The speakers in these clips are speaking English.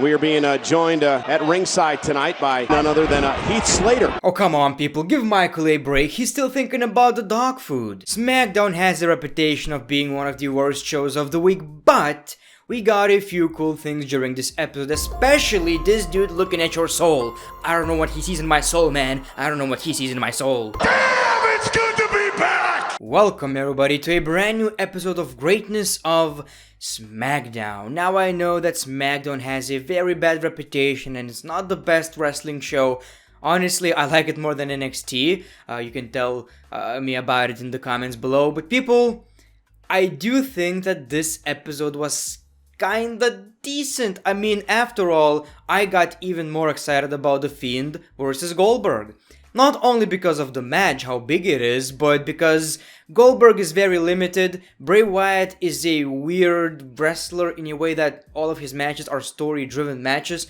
We are being joined at ringside tonight by none other than Heath Slater. Oh, come on, people, give Michael a break. He's still thinking about the dog food. SmackDown has a reputation of being one of the worst shows of the week, but we got a few cool things during this episode, especially this dude looking at your soul. I don't know what he sees in my soul, man. I don't know what he sees in my soul. Damn, it's good to be back! Welcome, everybody, to a brand new episode of Greatness of SmackDown. Now, I know that SmackDown has a very bad reputation and it's not the best wrestling show. Honestly, I like it more than NXT. You can tell me about it in the comments below. But people, I do think that this episode was kinda decent. I mean, after all, I got even more excited about The Fiend versus Goldberg. Not only because of the match, how big it is, but because Goldberg is very limited. Bray Wyatt is a weird wrestler in a way that all of his matches are story-driven matches.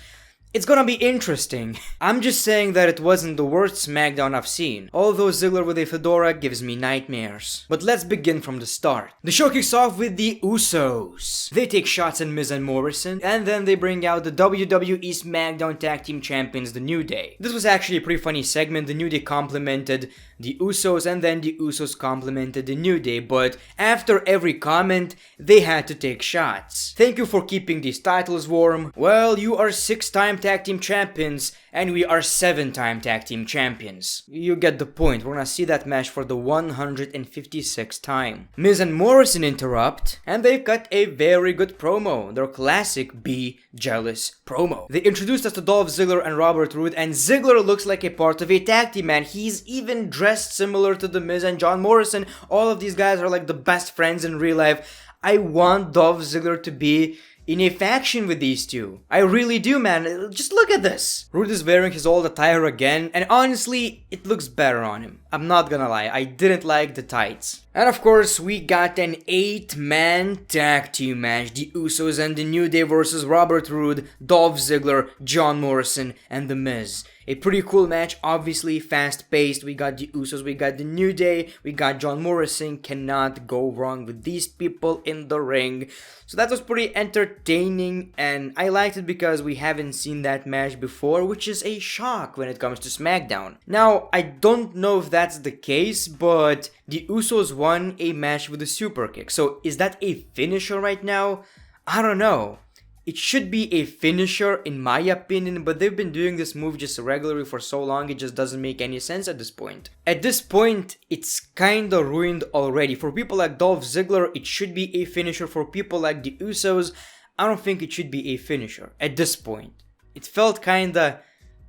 It's gonna be interesting. I'm just saying that it wasn't the worst SmackDown I've seen, although Ziggler with a fedora gives me nightmares. But let's begin from the start. The show kicks off with the Usos. They take shots at Miz and Morrison, and then they bring out the WWE SmackDown Tag Team Champions, The New Day. This was actually a pretty funny segment. The New Day complimented the Usos, and then the Usos complimented the New Day, but after every comment, they had to take shots. Thank you for keeping these titles warm. Well, you are 6-time Tag Team Champions, and we are 7-time Tag Team Champions. You get the point. We're gonna see that match for the 156th time. Miz and Morrison interrupt, and they've got a very good promo. Their classic Be Jealous promo. They introduced us to Dolph Ziggler and Robert Roode, and Ziggler looks like a part of a tag team, man. He's even dressed similar to The Miz and John Morrison. All of these guys are like the best friends in real life. I want Dolph Ziggler to be in a faction with these two. I really do, man. Just look at this. Roode is wearing his old attire again, and honestly, it looks better on him. I'm not gonna lie, I didn't like the tights. And of course, we got an 8-man tag team match. The Usos and the New Day versus Robert Roode, Dolph Ziggler, John Morrison, and The Miz. A pretty cool match, obviously fast-paced. We got the Usos, we got the New Day, we got John Morrison. Cannot go wrong with these people in the ring. So that was pretty entertaining, and I liked it because we haven't seen that match before, which is a shock when it comes to SmackDown. Now, I don't know if that's the case, but the Usos won a match with a super kick. So is that a finisher right now? I don't know. It should be a finisher in my opinion, but they've been doing this move just regularly for so long, it just doesn't make any sense at this point. At this point, it's kinda ruined already. For people like Dolph Ziggler, it should be a finisher. For people like the Usos, I don't think it should be a finisher at this point. It felt kinda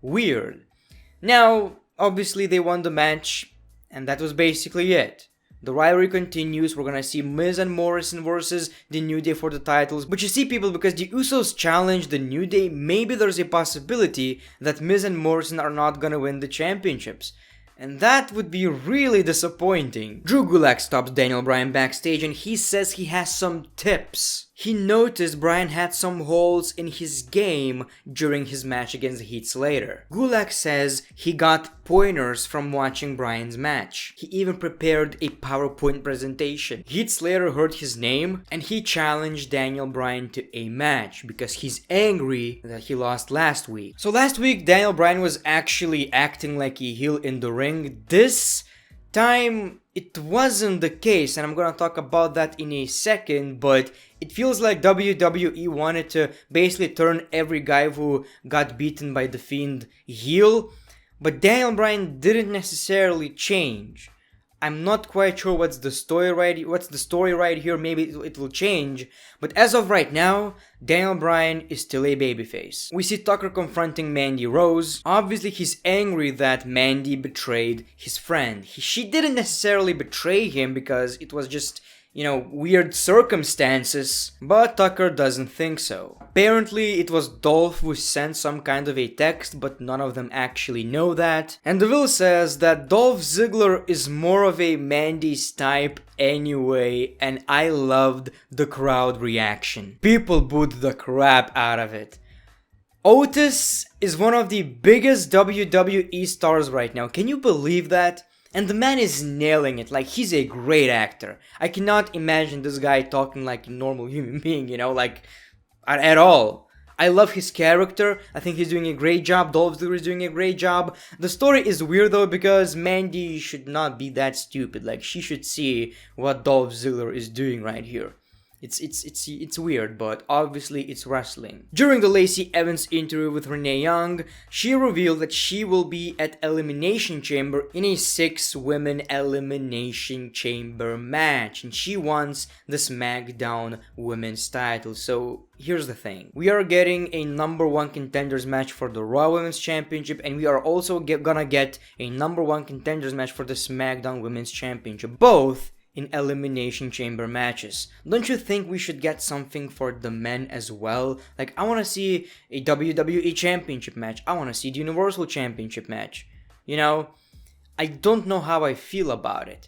weird. Now, obviously they won the match, and that was basically it. The rivalry continues. We're gonna see Miz and Morrison versus the New Day for the titles. But you see, people, because the Usos challenged the New Day, maybe there's a possibility that Miz and Morrison are not gonna win the championships. And that would be really disappointing. Drew Gulak stops Daniel Bryan backstage and he says he has some tips. He noticed Bryan had some holes in his game during his match against Heath Slater. Gulak says he got pointers from watching Bryan's match. He even prepared a PowerPoint presentation. Heath Slater heard his name and he challenged Daniel Bryan to a match because he's angry that he lost last week. So last week, Daniel Bryan was actually acting like a heel in the ring. This time, it wasn't the case, and I'm gonna talk about that in a second, but it feels like WWE wanted to basically turn every guy who got beaten by The Fiend heel, but Daniel Bryan didn't necessarily change. I'm not quite sure what's the story right here. Maybe it will change, but as of right now, Daniel Bryan is still a babyface. We see Tucker confronting Mandy Rose. Obviously, he's angry that Mandy betrayed his friend. She didn't necessarily betray him because it was just, weird circumstances, but Tucker doesn't think so. Apparently, it was Dolph who sent some kind of a text, but none of them actually know that. And Deville says that Dolph Ziggler is more of a Mandy's type anyway, and I loved the crowd reaction. People booed the crap out of it. Otis is one of the biggest WWE stars right now. Can you believe that? And the man is nailing it, like he's a great actor. I cannot imagine this guy talking like a normal human being, at all. I love his character. I think he's doing a great job. Dolph Ziggler is doing a great job. The story is weird though because Mandy should not be that stupid. Like, she should see what Dolph Ziggler is doing right here. It's weird, but obviously it's wrestling. During the Lacey Evans interview with Renee Young, she revealed that she will be at Elimination Chamber in a 6-women Elimination Chamber match, and she wants the SmackDown Women's title. So here's the thing. We are getting a #1 contenders match for the Raw Women's Championship, and we are also gonna get a #1 contenders match for the SmackDown Women's Championship. Both in Elimination Chamber matches. Don't you think we should get something for the men as well? Like, I want to see a WWE Championship match. I want to see the Universal Championship match. You know, I don't know how I feel about it.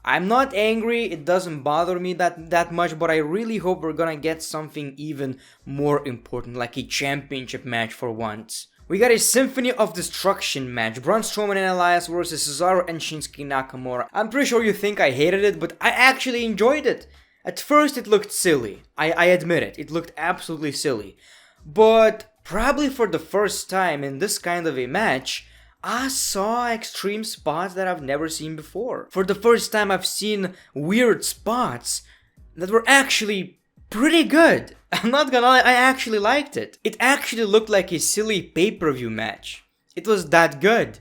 I'm not angry, it doesn't bother me that much, but I really hope we're gonna get something even more important, like a championship match for once. We got a Symphony of Destruction match, Braun Strowman and Elias versus Cesaro and Shinsuke Nakamura. I'm pretty sure you think I hated it, but I actually enjoyed it. At first it looked silly, I admit it looked absolutely silly. But probably for the first time in this kind of a match, I saw extreme spots that I've never seen before. For the first time I've seen weird spots that were actually pretty good. I'm not gonna lie, I actually liked it. It actually looked like a silly pay-per-view match. It was that good.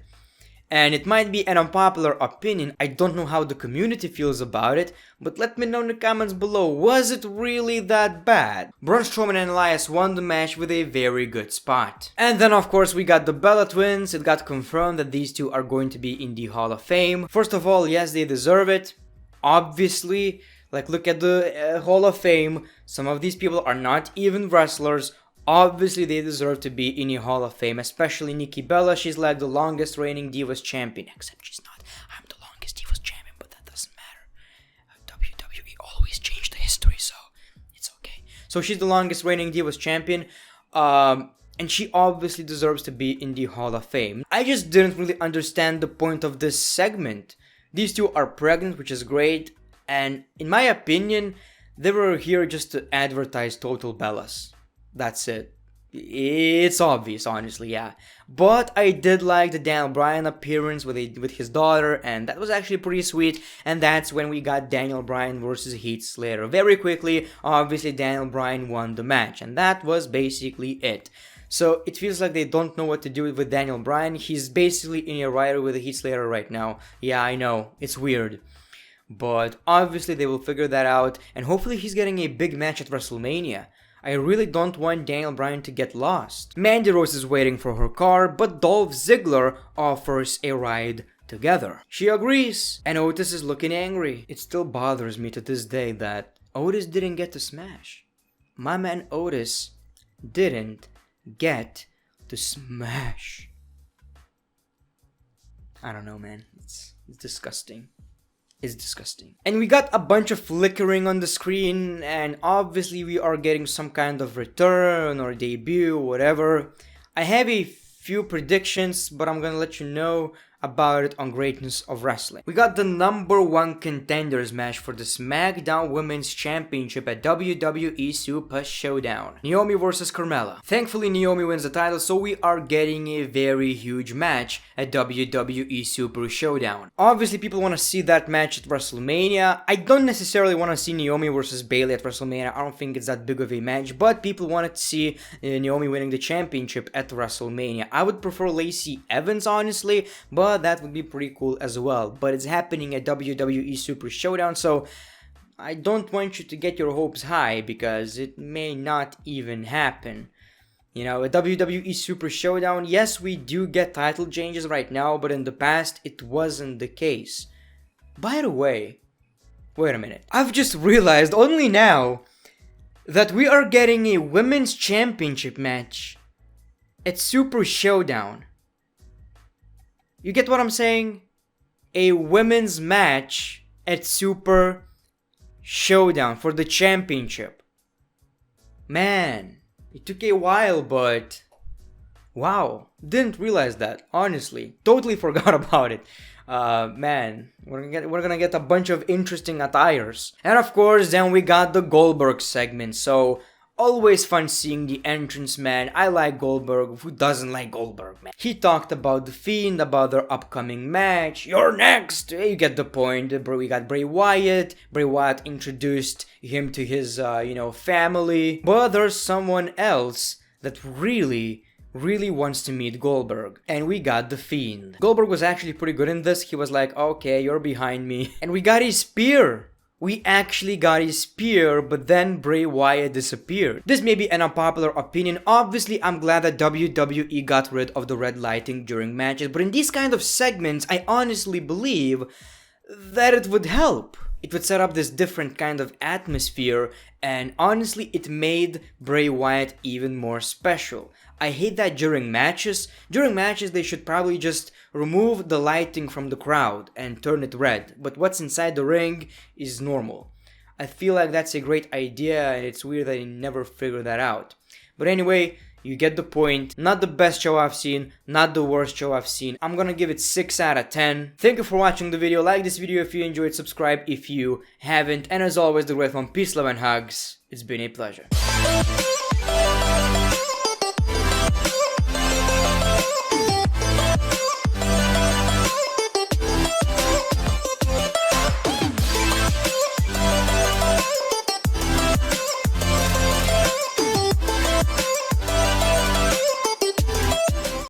And it might be an unpopular opinion, I don't know how the community feels about it, but let me know in the comments below, was it really that bad? Braun Strowman and Elias won the match with a very good spot. And then of course we got the Bella Twins. It got confirmed that these two are going to be in the Hall of Fame. First of all, yes, they deserve it. Obviously, like, look at the Hall of Fame. Some of these people are not even wrestlers. Obviously, they deserve to be in the Hall of Fame, especially Nikki Bella. She's like the longest reigning Divas champion. Except she's not. I'm the longest Divas champion, but that doesn't matter. WWE always changed the history, so it's okay. So she's the longest reigning Divas champion. And she obviously deserves to be in the Hall of Fame. I just didn't really understand the point of this segment. These two are pregnant, which is great. And in my opinion, they were here just to advertise Total Bellas. That's it. It's obvious, honestly, yeah. But I did like the Daniel Bryan appearance with his daughter, and that was actually pretty sweet. And that's when we got Daniel Bryan versus Heath Slater. Very quickly, obviously Daniel Bryan won the match, and that was basically it. So it feels like they don't know what to do with Daniel Bryan. He's basically in a rider with Heath Slater right now. Yeah, I know, it's weird. But obviously they will figure that out, and hopefully he's getting a big match at WrestleMania. I really don't want Daniel Bryan to get lost. Mandy Rose is waiting for her car, but Dolph Ziggler offers a ride together. She agrees, and Otis is looking angry. It still bothers me to this day that Otis didn't get to smash. My man Otis didn't get to smash. I don't know, man. It's disgusting. It's disgusting. And we got a bunch of flickering on the screen, and obviously we are getting some kind of return or debut, whatever. I have a few predictions, but I'm gonna let you know about it on Greatness of Wrestling. We got the #1 contenders match for the SmackDown Women's Championship at WWE Super ShowDown. Naomi versus Carmella. Thankfully, Naomi wins the title, so we are getting a very huge match at WWE Super ShowDown. Obviously, people want to see that match at WrestleMania. I don't necessarily want to see Naomi versus Bayley at WrestleMania. I don't think it's that big of a match, but people wanted to see Naomi winning the championship at WrestleMania. I would prefer Lacey Evans, honestly, but that would be pretty cool as well. But it's happening at WWE Super ShowDown, so I don't want you to get your hopes high because it may not even happen. You know, at WWE Super ShowDown, yes, we do get title changes right now, but in the past, it wasn't the case. By the way, wait a minute. I've just realized only now that we are getting a women's championship match at Super ShowDown. You get what I'm saying? A women's match at Super ShowDown for the championship. Man, it took a while, but wow, didn't realize that, honestly. Totally forgot about it. Man, we're gonna get a bunch of interesting attires. And of course, then we got the Goldberg segment. So Always fun seeing the entrance, man. I like Goldberg. Who doesn't like Goldberg, man? He talked about The Fiend, about their upcoming match. You're next! You get the point. We got Bray Wyatt. Bray Wyatt introduced him to his, family. But there's someone else that really wants to meet Goldberg. And we got The Fiend. Goldberg was actually pretty good in this. He was like, okay, you're behind me. And we got his spear. We actually got his spear, but then Bray Wyatt disappeared. This may be an unpopular opinion. Obviously, I'm glad that WWE got rid of the red lighting during matches, but in these kind of segments, I honestly believe that it would help. It would set up this different kind of atmosphere, and honestly, it made Bray Wyatt even more special. I hate that during matches. During matches, they should probably just remove the lighting from the crowd and turn it red. But what's inside the ring is normal. I feel like that's a great idea, and it's weird that they never figured that out. But anyway, you get the point. Not the best show I've seen, not the worst show I've seen. I'm gonna give it 6 out of 10. Thank you for watching the video. Like this video if you enjoyed, subscribe if you haven't. And as always, the great one, peace, love, and hugs. It's been a pleasure.